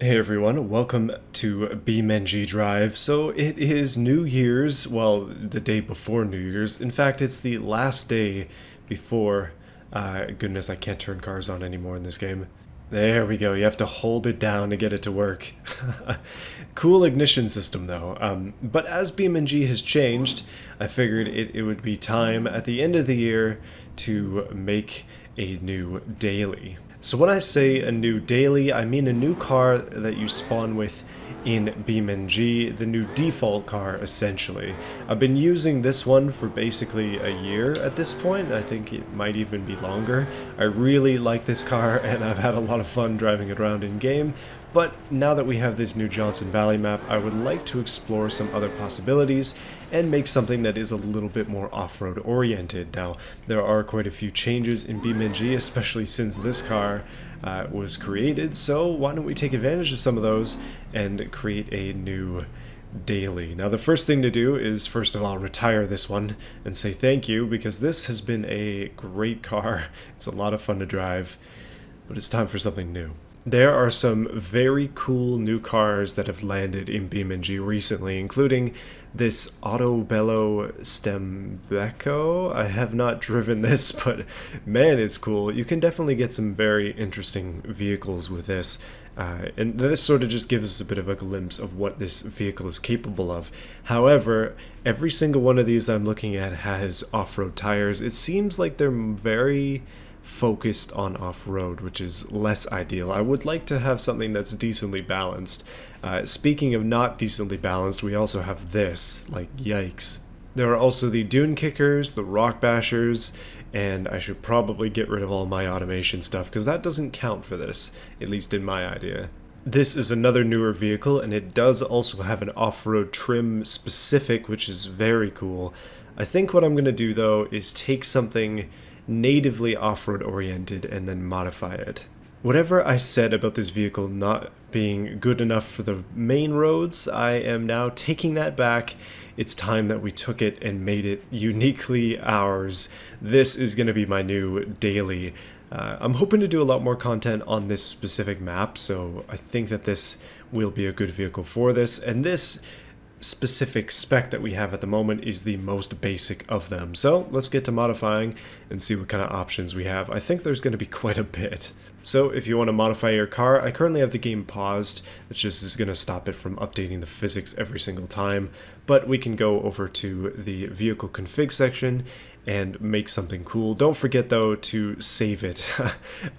Hey everyone, welcome to BeamNG.drive. So it is New Year's, well, the day before New Year's. In fact, it's the last day before. Goodness, I can't turn cars on anymore in this game. There we go, you have to hold it down to get it to work. Cool ignition system though. But as BeamNG has changed, I figured it would be time at the end of the year to make a new daily. So when I say a new daily, I mean a new car that you spawn with in BeamNG, the new default car essentially. I've been using this one for basically a year at this point. I think it might even be longer. I really like this car and I've had a lot of fun driving it around in game. But now that we have this new Johnson Valley map, I would like to explore some other possibilities and make something that is a little bit more off-road oriented. Now, there are quite a few changes in BeamNG, especially since this car was created, so why don't we take advantage of some of those and create a new daily. Now the first thing to do is first of all retire this one and say thank you, because this has been a great car. It's a lot of fun to drive, but it's time for something new. There are some very cool new cars that have landed in BeamNG recently, including this Autobello Stembeco. I have not driven this, but man, it's cool. You can definitely get some very interesting vehicles with this. And this sort of just gives us a bit of a glimpse of what this vehicle is capable of. However, every single one of these that I'm looking at has off-road tires. It seems like they're very focused on off-road, which is less ideal. I would like to have something that's decently balanced. Speaking of not decently balanced, we also have this, like yikes. There are also the Dune Kickers, the Rock Bashers, and I should probably get rid of all my automation stuff because that doesn't count for this, at least in my idea. This is another newer vehicle, and it does also have an off-road trim specific, which is very cool. I think what I'm going to do though is take something natively off-road oriented and then modify it. Whatever I said about this vehicle not being good enough for the main roads, I am now taking that back. It's time that we took it and made it uniquely ours. This is going to be my new daily. I'm hoping to do a lot more content on this specific map, so I think that this will be a good vehicle for this, and this specific spec that we have at the moment is the most basic of them. So let's get to modifying and see what kind of options we have. I think there's going to be quite a bit. So if you want to modify your car, I currently have the game paused. It just is going to stop it from updating the physics every single time. But we can go over to the vehicle config section and make something cool. Don't forget though to save it,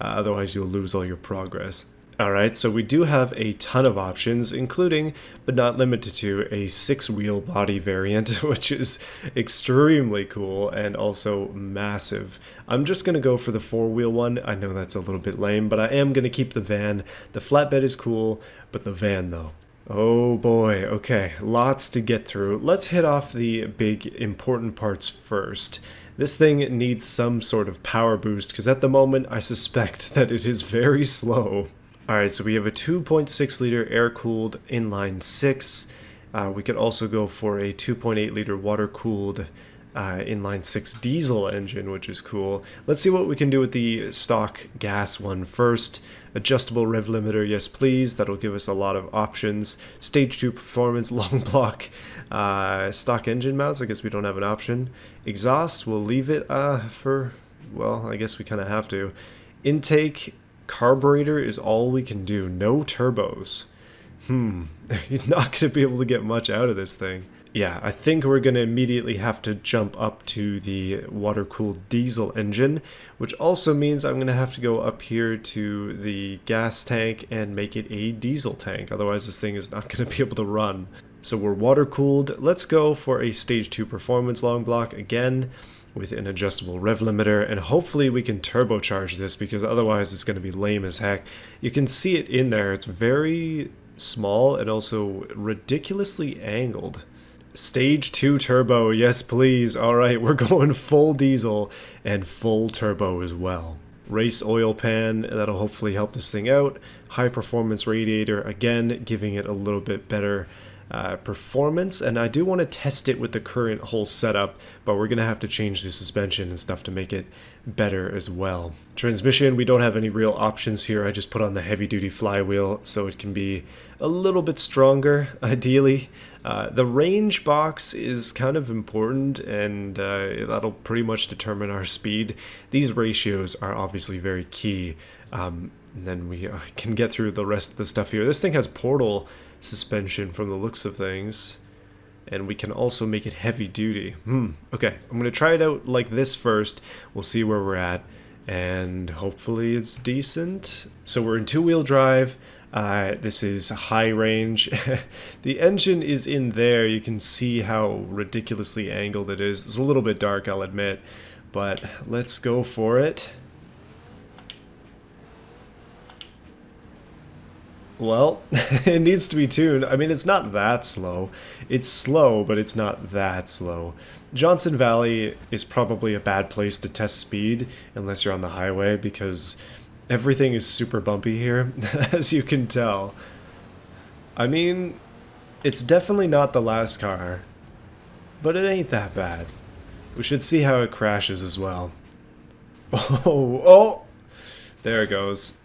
otherwise you'll lose all your progress. Alright, so we do have a ton of options, including, but not limited to, a 6-wheel body variant, which is extremely cool and also massive. I'm just going to go for the 4-wheel one. I know that's a little bit lame, but I am going to keep the van. The flatbed is cool, but the van though. Oh boy, okay, lots to get through. Let's hit off the big important parts first. This thing needs some sort of power boost, because at the moment I suspect that it is very slow. Alright, so we have a 2.6 liter air-cooled inline 6. We could also go for a 2.8 liter water-cooled inline 6 diesel engine, which is cool. Let's see what we can do with the stock gas one first. Adjustable rev limiter, yes please. That'll give us a lot of options. Stage 2 performance, long block, stock engine mounts. I guess we don't have an option. Exhaust, we'll leave it for, well, I guess we kind of have to. Intake. Carburetor is all we can do. No turbos. You're not going to be able to get much out of this thing. Yeah, I think we're going to immediately have to jump up to the water-cooled diesel engine, which also means I'm going to have to go up here to the gas tank and make it a diesel tank. Otherwise, this thing is not going to be able to run. So we're water-cooled. Let's go for a stage 2 performance long block again, with an adjustable rev limiter, and hopefully we can turbocharge this, because otherwise it's going to be lame as heck. You can see it in there. It's very small and also ridiculously angled. Stage 2 turbo, yes please. Alright, we're going full diesel and full turbo as well. Race oil pan, that'll hopefully help this thing out. High performance radiator, again giving it a little bit better performance, and I do want to test it with the current whole setup, but we're going to have to change the suspension and stuff to make it better as well. Transmission, we don't have any real options here. I just put on the heavy-duty flywheel so it can be a little bit stronger, ideally. The range box is kind of important, and that'll pretty much determine our speed. These ratios are obviously very key, and then we can get through the rest of the stuff here. This thing has portal suspension from the looks of things, and we can also make it heavy duty. Okay, I'm gonna try it out like this first. We'll see where we're at, and hopefully it's decent. So we're in two-wheel drive. This is high range. The engine is in there. You can see how ridiculously angled it is. It's a little bit dark, I'll admit, but let's go for it. Well, it needs to be tuned. I mean, it's not that slow. It's slow, but it's not that slow. Johnson Valley is probably a bad place to test speed unless you're on the highway, because everything is super bumpy here, as you can tell. I mean, it's definitely not the last car, but it ain't that bad. We should see how it crashes as well. Oh, there it goes.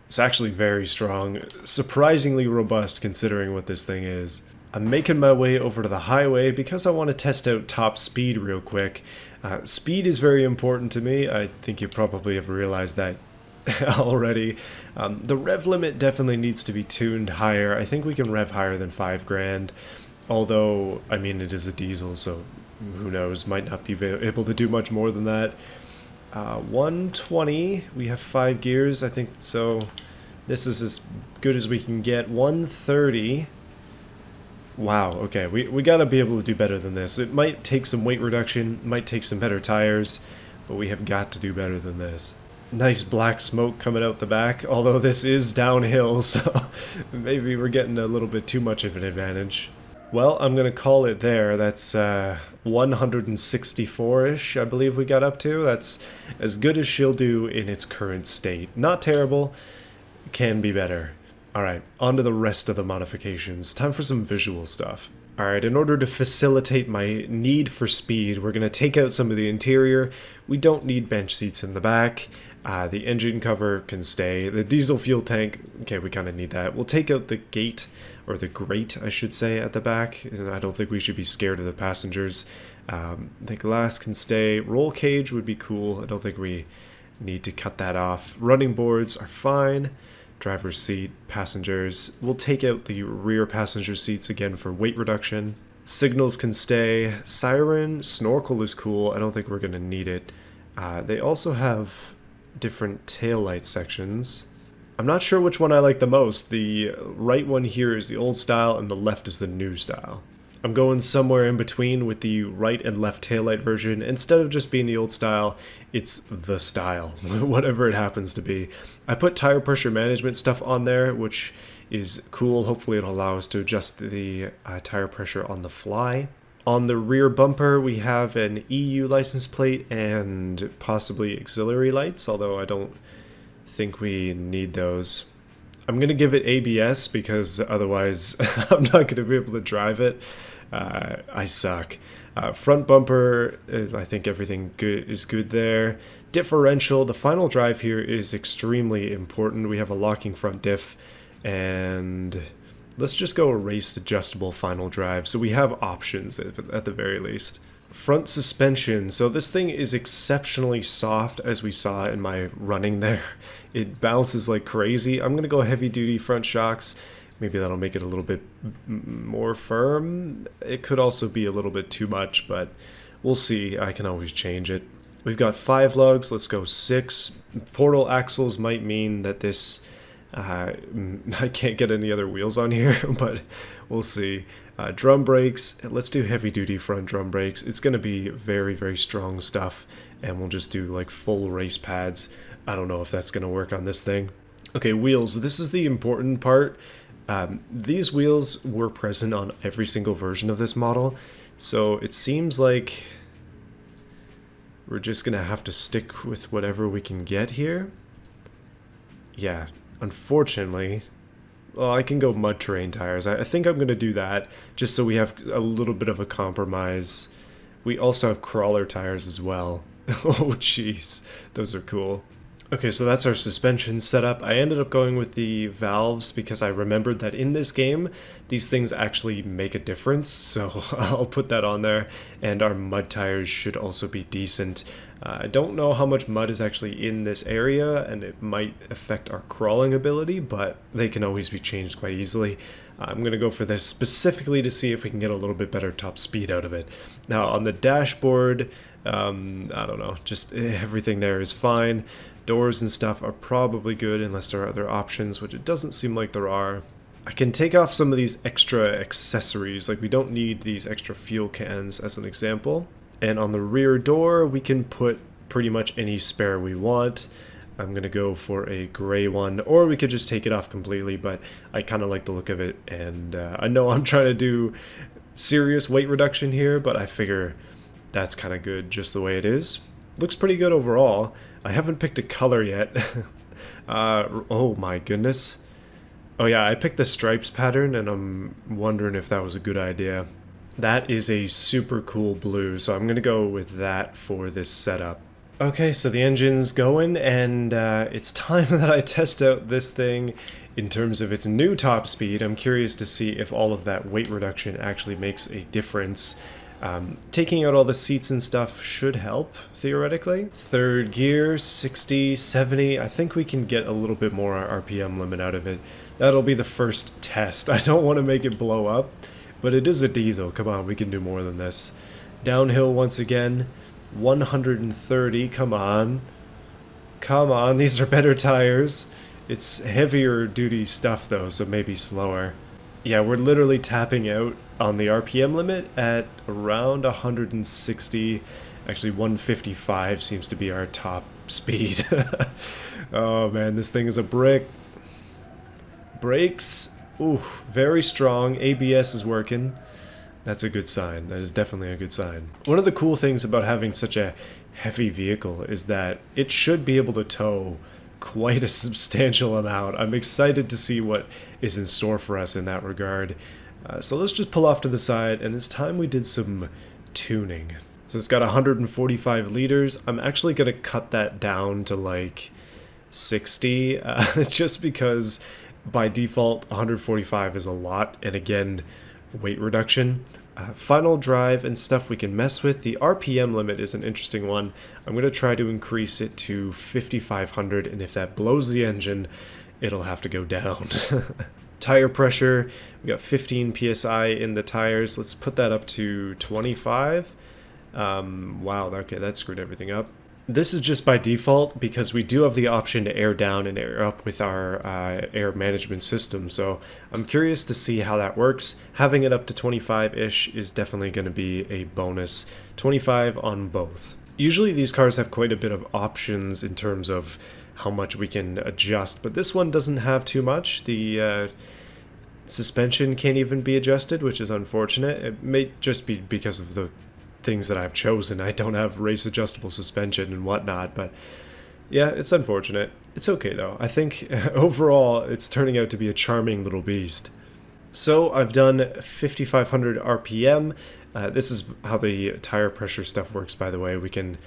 It's actually very strong, surprisingly robust considering what this thing is. I'm making my way over to the highway because I want to test out top speed real quick. Speed is very important to me. I think you probably have realized that already. The rev limit definitely needs to be tuned higher. I think we can rev higher than 5 grand. Although, I mean, it is a diesel, so who knows, might not be able to do much more than that. 120, we have 5 gears, I think, so this is as good as we can get. 130, wow, okay, we gotta be able to do better than this. It might take some weight reduction, might take some better tires, but we have got to do better than this. Nice black smoke coming out the back, although this is downhill, so maybe we're getting a little bit too much of an advantage. Well, I'm going to call it there. That's 164-ish, I believe we got up to. That's as good as she'll do in its current state. Not terrible, can be better. Alright, on to the rest of the modifications. Time for some visual stuff. Alright, in order to facilitate my need for speed, we're going to take out some of the interior. We don't need bench seats in the back. The engine cover can stay. The diesel fuel tank, okay, we kind of need that. We'll take out the gate, or the grate, I should say, at the back. And I don't think we should be scared of the passengers. The glass can stay. Roll cage would be cool. I don't think we need to cut that off. Running boards are fine. Driver's seat, passengers. We'll take out the rear passenger seats again for weight reduction. Signals can stay. Siren, snorkel is cool. I don't think we're going to need it. They also have different taillight sections. I'm not sure which one I like the most. The right one here is the old style and the left is the new style. I'm going somewhere in between with the right and left taillight version. Instead of just being the old style, it's the style, whatever it happens to be. I put tire pressure management stuff on there, which is cool. Hopefully it'll allow us to adjust the tire pressure on the fly. On the rear bumper, we have an EU license plate and possibly auxiliary lights, although I don't think we need those. I'm going to give it ABS because otherwise I'm not going to be able to drive it. I suck. Front bumper, I think everything is good there. Differential, the final drive here is extremely important. We have a locking front diff, and let's just go a race adjustable final drive, so we have options at the very least. Front suspension, so this thing is exceptionally soft, as we saw in my running there. It bounces like crazy. I'm going to go heavy duty front shocks. Maybe that'll make it a little bit more firm. It could also be a little bit too much, but we'll see. I can always change it. We've got 5 lugs, let's go 6. Portal axles might mean that this I can't get any other wheels on here, but we'll see. Drum brakes, let's do heavy duty front drum brakes. It's going to be very, very strong stuff, and we'll just do like full race pads. I don't know if that's going to work on this thing. Okay, wheels, this is the important part. These wheels were present on every single version of this model, so it seems like we're just going to have to stick with whatever we can get here. Yeah, unfortunately, Well, I can go mud terrain tires. I think I'm going to do that just so we have a little bit of a compromise. We also have crawler tires as well. Oh, jeez. Those are cool. Okay, so that's our suspension setup. I ended up going with the valves because I remembered that in this game, these things actually make a difference. So I'll put that on there. And our mud tires should also be decent. I don't know how much mud is actually in this area, and it might affect our crawling ability, but they can always be changed quite easily. I'm going to go for this specifically to see if we can get a little bit better top speed out of it. Now, on the dashboard, I don't know, just everything there is fine. Doors and stuff are probably good unless there are other options, which it doesn't seem like there are. I can take off some of these extra accessories, like we don't need these extra fuel cans as an example. And on the rear door, we can put pretty much any spare we want. I'm going to go for a gray one, or we could just take it off completely, but I kind of like the look of it. And I know I'm trying to do serious weight reduction here, but I figure that's kind of good just the way it is. Looks pretty good overall. I haven't picked a color yet. Oh my goodness. Oh yeah, I picked the stripes pattern, and I'm wondering if that was a good idea. That is a super cool blue, so I'm going to go with that for this setup. Okay, so the engine's going, and it's time that I test out this thing in terms of its new top speed. I'm curious to see if all of that weight reduction actually makes a difference. Taking out all the seats and stuff should help, theoretically. Third gear, 60, 70. I think we can get a little bit more RPM limit out of it. That'll be the first test. I don't want to make it blow up. But it is a diesel. Come on, we can do more than this. Downhill once again. 130. Come on. Come on. These are better tires. It's heavier duty stuff, though, so maybe slower. Yeah, we're literally tapping out on the RPM limit at around 160. Actually, 155 seems to be our top speed. Oh, man, this thing is a brick. Brakes. Ooh, very strong. ABS is working. That's a good sign. That is definitely a good sign. One of the cool things about having such a heavy vehicle is that it should be able to tow quite a substantial amount. I'm excited to see what is in store for us in that regard. So let's just pull off to the side, and it's time we did some tuning. So it's got 145 liters. I'm actually going to cut that down to like 60, just because by default, 145 is a lot, and again, weight reduction. Final drive and stuff we can mess with. The RPM limit is an interesting one. I'm going to try to increase it to 5,500, and if that blows the engine, it'll have to go down. Tire pressure, we got 15 psi in the tires. Let's put that up to 25. Wow, okay, that screwed everything up. This is just by default because we do have the option to air down and air up with our air management system. So I'm curious to see how that works. Having it up to 25-ish is definitely going to be a bonus. 25 on both. Usually these cars have quite a bit of options in terms of how much we can adjust, but this one doesn't have too much. The suspension can't even be adjusted, which is unfortunate. It may just be because of the things that I've chosen. I don't have race adjustable suspension and whatnot, but yeah, it's unfortunate. It's okay though. I think overall it's turning out to be a charming little beast. So I've done 5,500 RPM. This is how the tire pressure stuff works, by the way. We can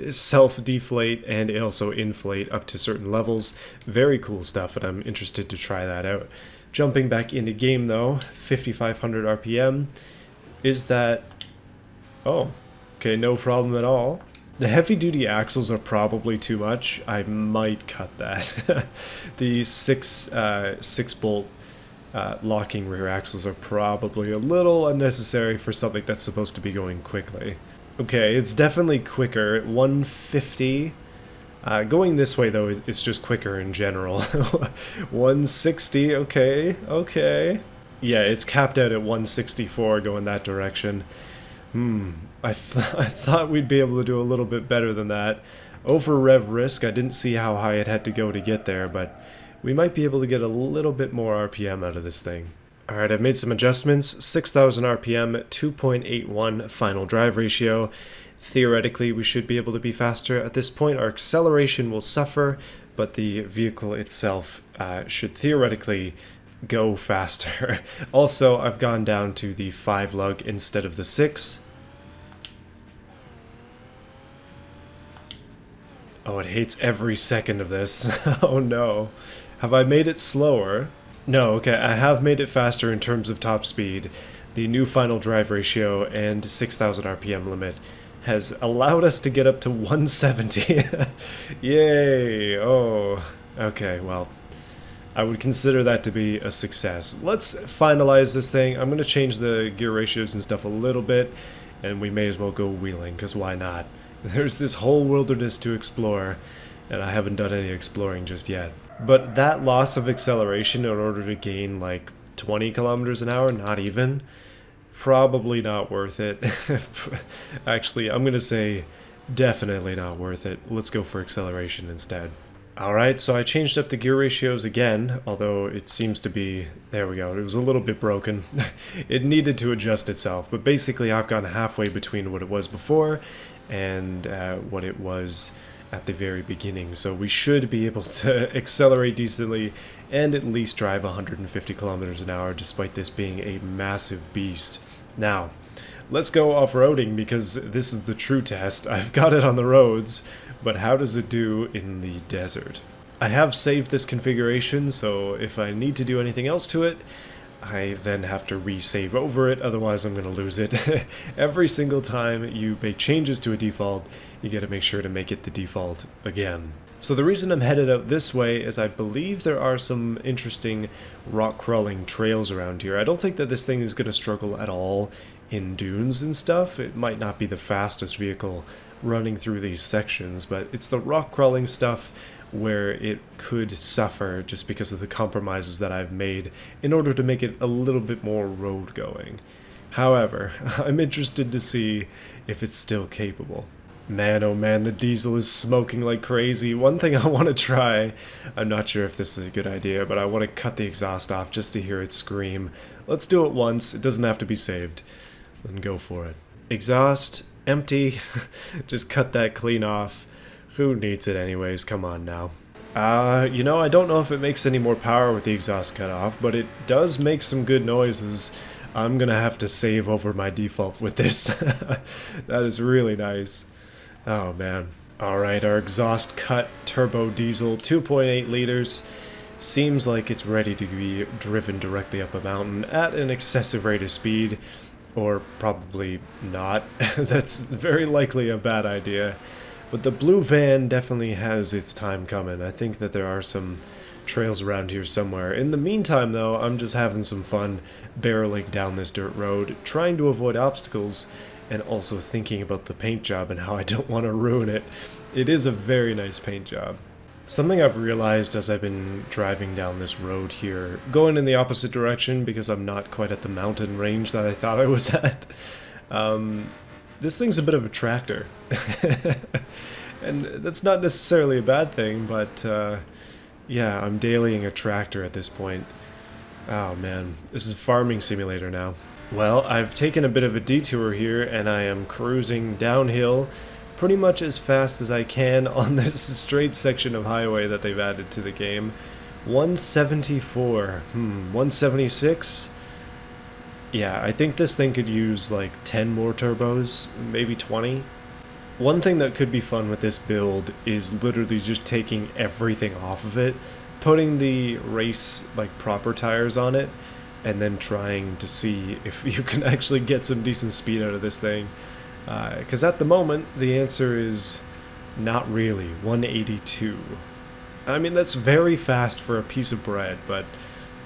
self-deflate and also inflate up to certain levels. Very cool stuff, and I'm interested to try that out. Jumping back into game though, 5,500 RPM. Is that... Oh, okay, no problem at all. The heavy-duty axles are probably too much. I might cut that. The 6-bolt locking rear axles are probably a little unnecessary for something that's supposed to be going quickly. Okay, it's definitely quicker. 150. Going this way, though, is just quicker in general. 160, okay, okay. Yeah, it's capped out at 164 going that direction. I thought we'd be able to do a little bit better than that. Over rev risk, I didn't see how high it had to go to get there, but we might be able to get a little bit more RPM out of this thing. Alright, I've made some adjustments. 6,000 RPM, 2.81 final drive ratio. Theoretically, we should be able to be faster. At this point, our acceleration will suffer, but the vehicle itself should theoretically go faster. Also, I've gone down to the 5 lug instead of the 6. Oh, it hates every second of this. Oh no. Have I made it slower? No, okay, I have made it faster in terms of top speed. The new final drive ratio and 6,000 RPM limit has allowed us to get up to 170. Yay! Oh, okay, well, I would consider that to be a success. Let's finalize this thing. I'm going to change the gear ratios and stuff a little bit, and we may as well go wheeling, because why not? There's this whole wilderness to explore, and I haven't done any exploring just yet. But that loss of acceleration in order to gain like 20 kilometers an hour, not even, probably not worth it. Actually, I'm going to say definitely not worth it. Let's go for acceleration instead. Alright, so I changed up the gear ratios again, although it seems to be, there we go, it was a little bit broken. It needed to adjust itself, but basically I've gone halfway between what it was before and what it was at the very beginning. So we should be able to accelerate decently and at least drive 150 kilometers an hour despite this being a massive beast. Now, let's go off-roading because this is the true test. I've got it on the roads, but how does it do in the desert? I have saved this configuration, so if I need to do anything else to it, I then have to resave over it, otherwise I'm going to lose it. Every single time you make changes to a default, you got to make sure to make it the default again. So the reason I'm headed out this way is I believe there are some interesting rock crawling trails around here. I don't think that this thing is going to struggle at all in dunes and stuff. It might not be the fastest vehicle running through these sections, but it's the rock crawling stuff where it could suffer just because of the compromises that I've made in order to make it a little bit more road going. However, I'm interested to see if it's still capable. Man, oh man, the diesel is smoking like crazy. One thing I want to try, I'm not sure if this is a good idea, but I want to cut the exhaust off just to hear it scream. Let's do it once, it doesn't have to be saved. Then go for it. Exhaust, empty, just cut that clean off. Who needs it anyways, come on now. You know, I don't know if it makes any more power with the exhaust cut off, but it does make some good noises. I'm gonna have to save over my default with this. That is really nice. Oh man. Alright, our exhaust cut turbo diesel, 2.8 liters. Seems like it's ready to be driven directly up a mountain at an excessive rate of speed. Or probably not. That's very likely a bad idea. But the blue van definitely has its time coming. I think that there are some trails around here somewhere. In the meantime, though, I'm just having some fun barreling down this dirt road, trying to avoid obstacles, and also thinking about the paint job and how I don't want to ruin it. It is a very nice paint job. Something I've realized as I've been driving down this road here, going in the opposite direction because I'm not quite at the mountain range that I thought I was at, this thing's a bit of a tractor. And that's not necessarily a bad thing, but yeah, I'm dailying a tractor at this point. Oh man, this is a farming simulator now. Well, I've taken a bit of a detour here and I am cruising downhill pretty much as fast as I can on this straight section of highway that they've added to the game. 174, 176? Yeah, I think this thing could use like 10 more turbos, maybe 20. One thing that could be fun with this build is literally just taking everything off of it, putting the race like proper tires on it, and then trying to see if you can actually get some decent speed out of this thing. Because at the moment, the answer is not really. 182. I mean, that's very fast for a piece of bread, but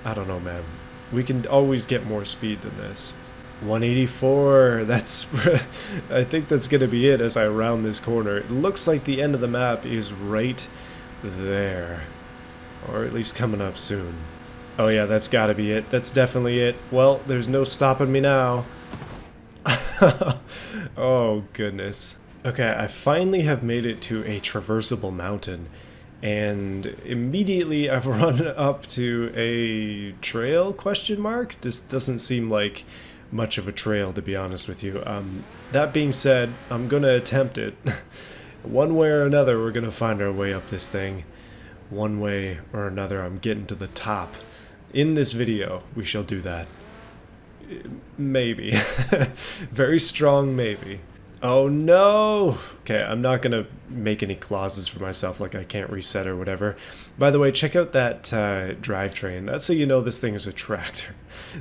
I don't know, man. We can always get more speed than this. 184, that's... I think that's going to be it as I round this corner. It looks like the end of the map is right there. Or at least coming up soon. Oh yeah, that's got to be it. That's definitely it. Well, there's no stopping me now. Oh goodness. Okay, I finally have made it to a traversable mountain, and immediately I've run up to a trail, question mark? This doesn't seem like much of a trail, to be honest with you. That being said, I'm gonna attempt it. One way or another, we're gonna find our way up this thing. One way or another, I'm getting to the top. In this video, we shall do that. Maybe. Very strong maybe. Oh no! Okay, I'm not gonna make any clauses for myself like I can't reset or whatever. By the way, check out that drivetrain. That's how you know this thing is a tractor.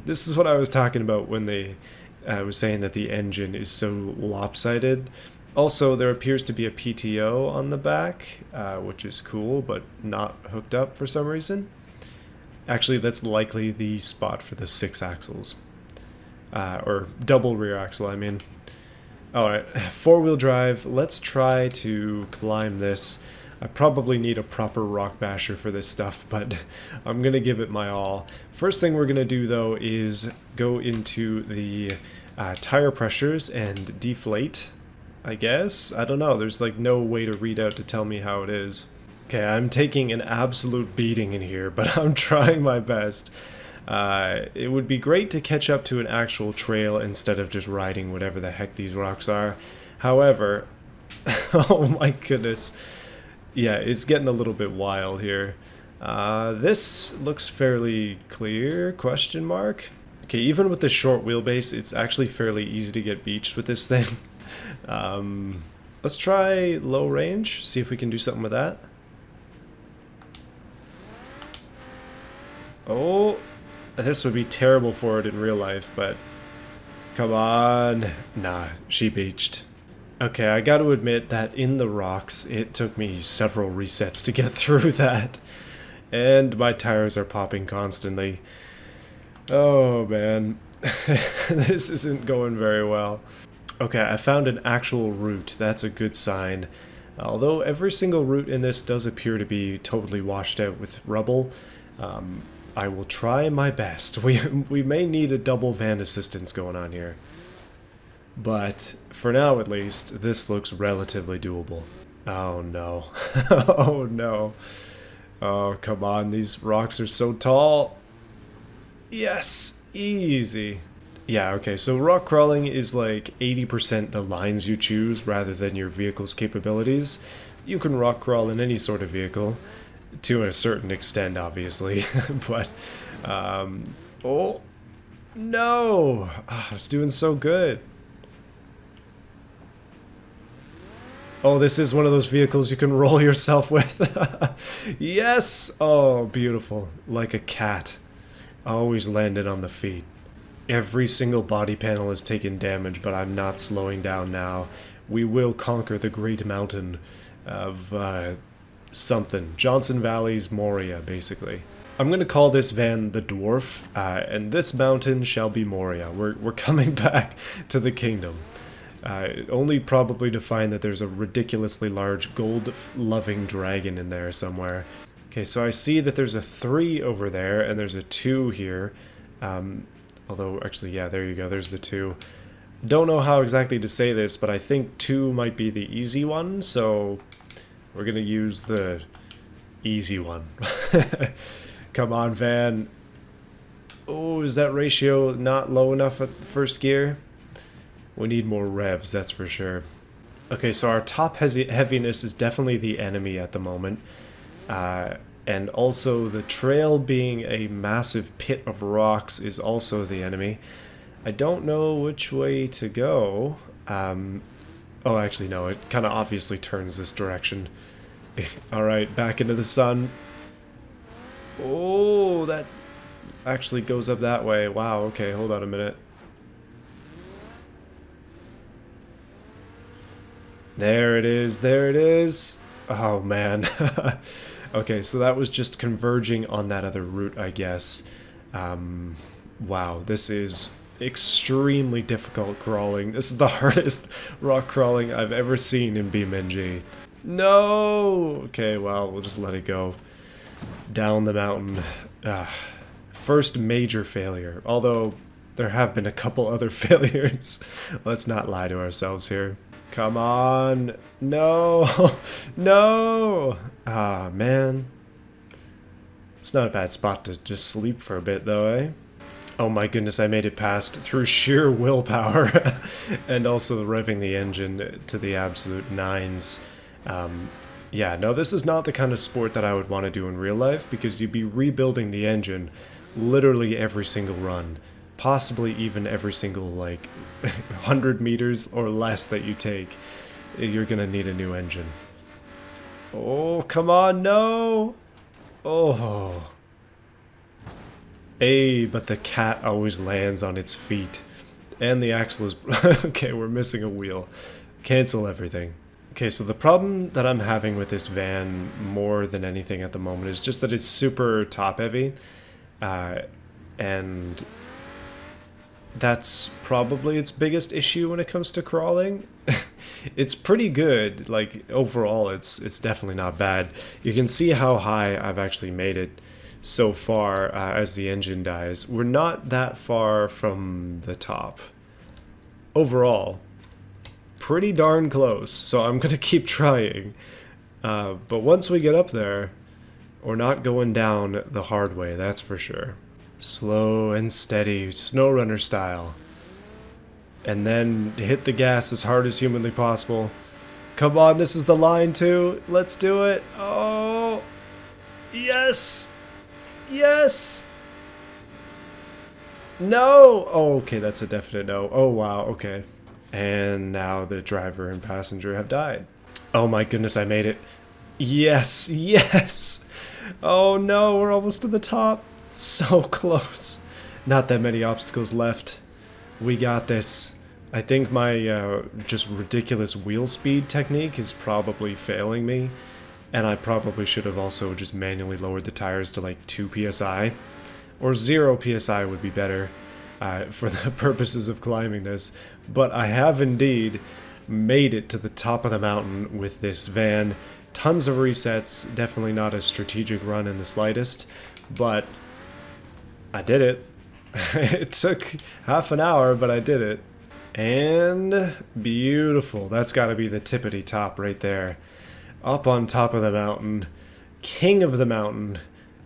This is what I was talking about when they was saying that the engine is so lopsided. Also, there appears to be a PTO on the back, which is cool, but not hooked up for some reason. Actually, that's likely the spot for the 6 axles. Or double rear axle, I mean. Alright, 4-wheel drive. Let's try to climb this. I probably need a proper rock basher for this stuff, but I'm going to give it my all. First thing we're going to do, though, is go into the tire pressures and deflate, I guess. I don't know. There's like no way to read out to tell me how it is. Okay, I'm taking an absolute beating in here, but I'm trying my best. It would be great to catch up to an actual trail instead of just riding whatever the heck these rocks are. However, oh my goodness. Yeah, it's getting a little bit wild here. This looks fairly clear, question mark. Okay, even with the short wheelbase, it's actually fairly easy to get beached with this thing. Let's try low range, see if we can do something with that. Oh, this would be terrible for it in real life, but come on. Nah, she beached. Okay, I gotta admit that in the rocks, it took me several resets to get through that. And my tires are popping constantly. Oh man, this isn't going very well. Okay, I found an actual route. That's a good sign. Although every single route in this does appear to be totally washed out with rubble, I will try my best. We may need a double van assistance going on here. But, for now at least, this looks relatively doable. Oh no. Oh no. Oh, come on, these rocks are so tall. Yes, easy. Yeah, okay, so rock crawling is like 80% the lines you choose rather than your vehicle's capabilities. You can rock crawl in any sort of vehicle. To a certain extent, obviously, but, oh, no, I was doing so good. Oh, this is one of those vehicles you can roll yourself with. Yes, oh, beautiful, like a cat, always landed on the feet. Every single body panel is taking damage, but I'm not slowing down now. We will conquer the great mountain of, something. Johnson Valley's Moria, basically. I'm going to call this van the Dwarf, and this mountain shall be Moria. We're coming back to the kingdom. Only probably to find that there's a ridiculously large gold-loving dragon in there somewhere. Okay, so I see that there's a 3 over there, and there's a 2 here. Although, actually, yeah, there you go, there's the 2. Don't know how exactly to say this, but I think 2 might be the easy one, so we're gonna use the easy one. Come on, van. Oh, is that ratio not low enough at first gear? We need more revs, that's for sure. Okay, so our top heaviness is definitely the enemy at the moment. And also the trail being a massive pit of rocks is also the enemy. I don't know which way to go. Oh, actually, no, it kind of obviously turns this direction. Alright, back into the sun. Oh, that actually goes up that way. Wow, okay, hold on a minute. There it is, there it is. Oh, man. Okay, so that was just converging on that other route, I guess. Wow, this is extremely difficult crawling. This is the hardest rock crawling I've ever seen in BeamNG. No! Okay, well, we'll just let it go. Down the mountain. First major failure. Although, there have been a couple other failures. Let's not lie to ourselves here. Come on. No! No! Ah, man. It's not a bad spot to just sleep for a bit, though, eh? Oh my goodness, I made it past through sheer willpower. And also revving the engine to the absolute nines. Yeah, no, this is not the kind of sport that I would want to do in real life, because you'd be rebuilding the engine literally every single run, possibly even every single like 100 meters or less that you take, you're gonna need a new engine. Oh, come on, no! Oh. But the cat always lands on its feet. And the axle is... Okay, we're missing a wheel. Cancel everything. Okay, so the problem that I'm having with this van more than anything at the moment is just that it's super top heavy. And that's probably its biggest issue when it comes to crawling. It's pretty good. Like, overall, it's definitely not bad. You can see how high I've actually made it so far as the engine dies. We're not that far from the top. Overall, pretty darn close, so I'm gonna keep trying. But once we get up there, we're not going down the hard way, that's for sure. Slow and steady, SnowRunner style. And then hit the gas as hard as humanly possible. Come on, this is the line too. Let's do it. Oh, yes. Yes. No. Oh, okay, that's a definite no. Oh, wow, okay. And now the driver and passenger have died. Oh my goodness, I made it. Yes, yes. Oh no, we're almost to the top. So close. Not that many obstacles left. We got this. I think my just ridiculous wheel speed technique is probably failing me. And I probably should have also just manually lowered the tires to like 2 psi. Or 0 psi would be better for the purposes of climbing this. But I have indeed made it to the top of the mountain with this van. Tons of resets, definitely not a strategic run in the slightest. But I did it. It took half an hour, but I did it. And beautiful. That's got to be the tippity top right there. Up on top of the mountain. King of the mountain.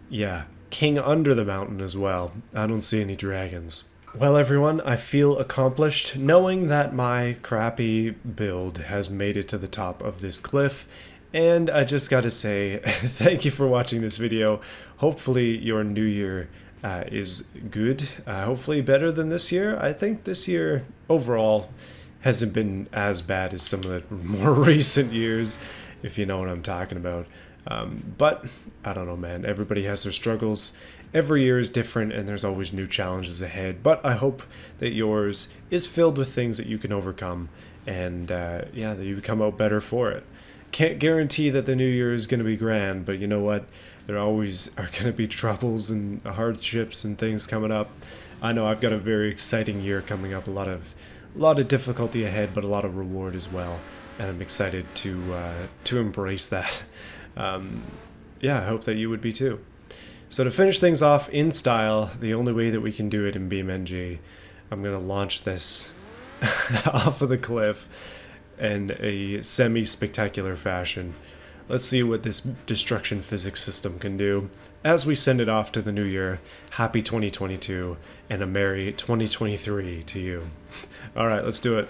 Yeah, king under the mountain as well. I don't see any dragons. Well, everyone, I feel accomplished knowing that my crappy build has made it to the top of this cliff. And I just gotta say, thank you for watching this video. Hopefully your new year is good. Hopefully better than this year. I think this year overall hasn't been as bad as some of the more recent years, if you know what I'm talking about. But I don't know, man. Everybody has their struggles. Every year is different and there's always new challenges ahead. But I hope that yours is filled with things that you can overcome and yeah, that you come out better for it. Can't guarantee that the new year is going to be grand, but you know what? There always are going to be troubles and hardships and things coming up. I know I've got a very exciting year coming up. A lot of difficulty ahead, but a lot of reward as well. And I'm excited to embrace that. Yeah, I hope that you would be too. So to finish things off in style, the only way that we can do it in BeamNG, I'm going to launch this off of the cliff in a semi-spectacular fashion. Let's see what this destruction physics system can do as we send it off to the new year. Happy 2022 and a merry 2023 to you. All right, let's do it.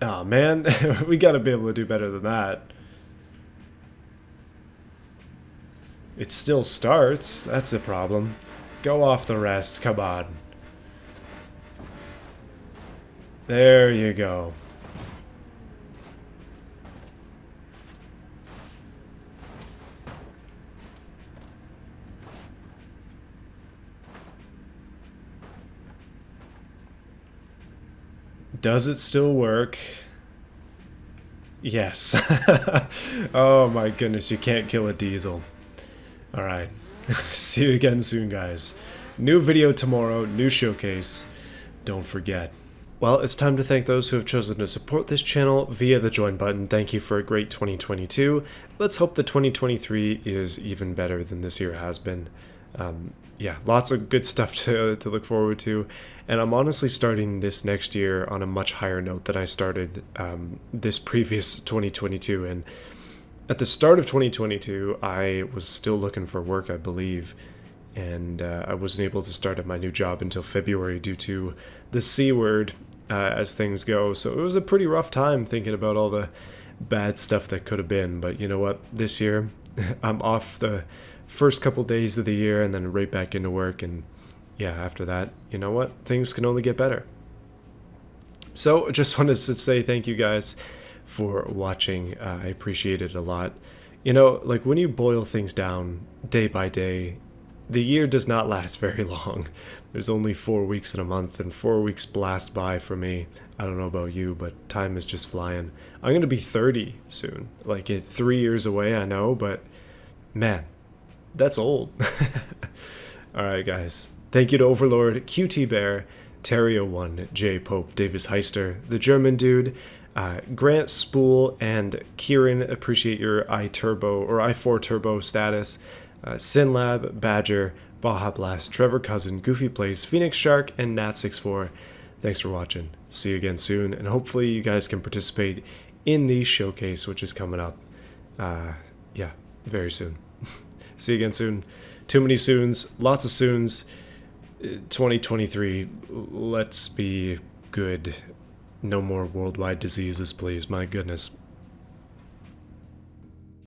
Oh man, we gotta be able to do better than that. It still starts, that's the problem. Go off the rest, come on. There you go. Does it still work? Yes. Oh my goodness, you can't kill a diesel. Alright. See you again soon, guys. New video tomorrow, new showcase. Don't forget. Well, it's time to thank those who have chosen to support this channel via the join button. Thank you for a great 2022. Let's hope that 2023 is even better than this year has been. Yeah, lots of good stuff to look forward to. And I'm honestly starting this next year on a much higher note than I started this previous 2022. And at the start of 2022, I was still looking for work, I believe. And I wasn't able to start at my new job until February due to the C word as things go. So it was a pretty rough time thinking about all the bad stuff that could have been. But you know what? This year, I'm off the first couple days of the year and then right back into work. And yeah, after that, you know what? Things can only get better. So I just wanted to say thank you guys for watching. I appreciate it a lot. You know, like when you boil things down day by day, the year does not last very long. There's only 4 weeks in a month, and 4 weeks blast by for me. I don't know about you, but time is just flying. I'm going to be 30 soon. Like, 3 years away, I know, but man, that's old. All right, guys. Thank you to Overlord, QT Bear, Terrio1, J Pope, Davis Heister, the German dude, Grant Spool, and Kieran. Appreciate your iTurbo or i4 Turbo status. Sinlab, Badger, Baja Blast, Trevor Cousin, Goofy Plays, Phoenix Shark, and Nat64. Thanks for watching. See you again soon, and hopefully you guys can participate in the showcase, which is coming up. Yeah, very soon. See you again soon. Too many soons, lots of soons. 2023, let's be good. No more worldwide diseases, please. My goodness.